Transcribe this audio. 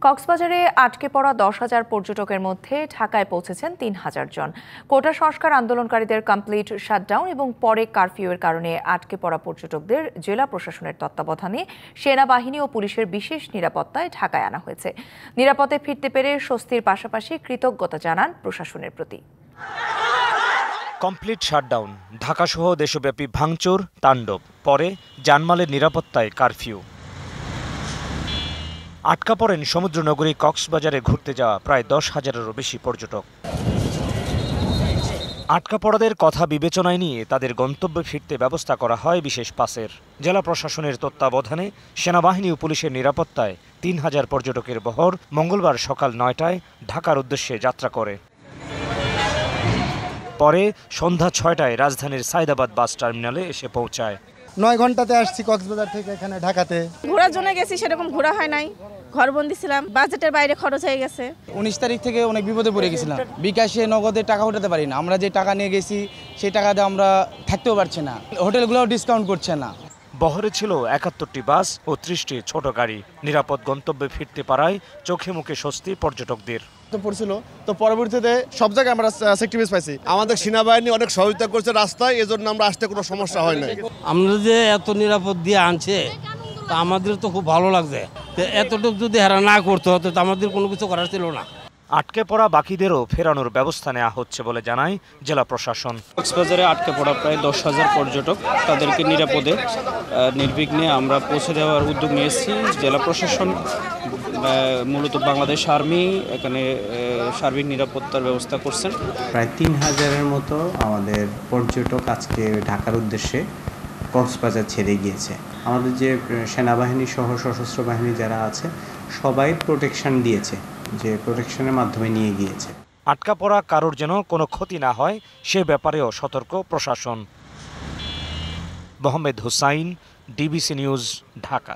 কক্সবাজারে আটকে পড়া 10,000 পর্যটকের মধ্যে ঢাকায় পৌঁছেছেন 3,000 জন। কোটা সংস্কার আন্দোলনকারীদের কমপ্লিট শাটডাউন এবং পরে কারফিউয়ের কারণে আটকে পড়া পর্যটকদের জেলা প্রশাসনের তত্ত্বাবধানে সেনাবাহিনী ও পুলিশের বিশেষ নিরাপত্তায় ঢাকায় আনা হয়েছে। নিরাপদে ফিরতে পেরে স্বস্তির পাশাপাশি কৃতজ্ঞতা জানান প্রশাসনের প্রতি। কমপ্লিট শাটডাউন, ঢাকাসহ দেশব্যাপী ভাঙচুর তাণ্ডব, পরে জানমালের নিরাপত্তায় কারফিউ। আটকা পড়েন সমুদ্রনগরী কক্সবাজারে ঘুরতে যাওয়া প্রায় 10,000-এরও বেশি পর্যটক। আটকা পড়াদের কথা বিবেচনায় নিয়ে তাদের গন্তব্যে ফিরতে ব্যবস্থা করা হয় বিশেষ পাসের। জেলা প্রশাসনের তত্ত্বাবধানে সেনাবাহিনী ও পুলিশের নিরাপত্তায় 3,000 পর্যটকের বহর মঙ্গলবার সকাল 9টায় ঢাকার উদ্দেশ্যে যাত্রা করে। পরে সন্ধ্যা 6টায় রাজধানীর সাইদাবাদ বাস টার্মিনালে এসে পৌঁছায়। 9 ঘন্টাতে আসছি কক্সবাজার থেকে এখানে ঢাকাতে। ঘোরার জন্য গেছি, সেরকম ঘোরা হয় নাই, ঘরবন্দি ছিলাম, বাজেটের বাইরে খরচ হয়ে গেছে। 19 তারিখ থেকে অনেক বিপদে পড়ে গেছিলাম, বিকাশে নগদে টাকা উঠাতে পারি না। আমরা যে টাকা নিয়ে গেছি সেই টাকাতে আমরা থাকতেও পারছি না, হোটেলগুলোও ডিসকাউন্ট করছে না। বহরে ছিল 71টি বাস ও 30টি ছোট গাড়ি। নিরাপদ গন্তব্যে ফিরতে পারায় চোখে মুখে স্বস্তি পর্যটকদের। পড়ছিল তো পরবর্তীতে সব জায়গায় আমরা সেফটি বেস পাইছি। আমাদের সেনাবাহিনী অনেক সহযোগিতা করছে রাস্তায়, এজন্য আমরা আসতে কোনো সমস্যা হয় না। আমরা যে এত নিরাপদ দিয়ে আনছে তা আমাদের তো খুব ভালো লাগছে। এতটুকু যদি হেরা না করতে হতো তো আমাদের কোনো কিছু করার ছিল না। আটকে পড়া বাকিদেরও ফেরানোর ব্যবস্থা নেওয়া হচ্ছে বলে জানায় জেলা প্রশাসন। কক্সবাজারে আটকে পড়া প্রায় 10,000 পর্যটক, তাদেরকে নিরাপদে নির্বিঘ্নে আমরা পৌঁছে দেওয়ার উদ্যোগ নিয়েছি। জেলা প্রশাসন মূলত বাংলাদেশ আর্মি এখানে সার্বিক নিরাপত্তার ব্যবস্থা করছেন। প্রায় 3,000-এর মতো আমাদের পর্যটক আজকে ঢাকার উদ্দেশ্যে কক্সবাজার ছেড়ে গিয়েছে। আমাদের যে সেনাবাহিনী সহ সশস্ত্র বাহিনী যারা আছে সবাই প্রোটেকশন দিয়েছে, যে প্রোটেকশনের মাধ্যমে নিয়ে গিয়েছে। আটকা পড়া কারোর যেন কোনো ক্ষতি না হয় সে ব্যাপারেও সতর্ক প্রশাসন। Mohammad Hussain, DBC news, Dhaka.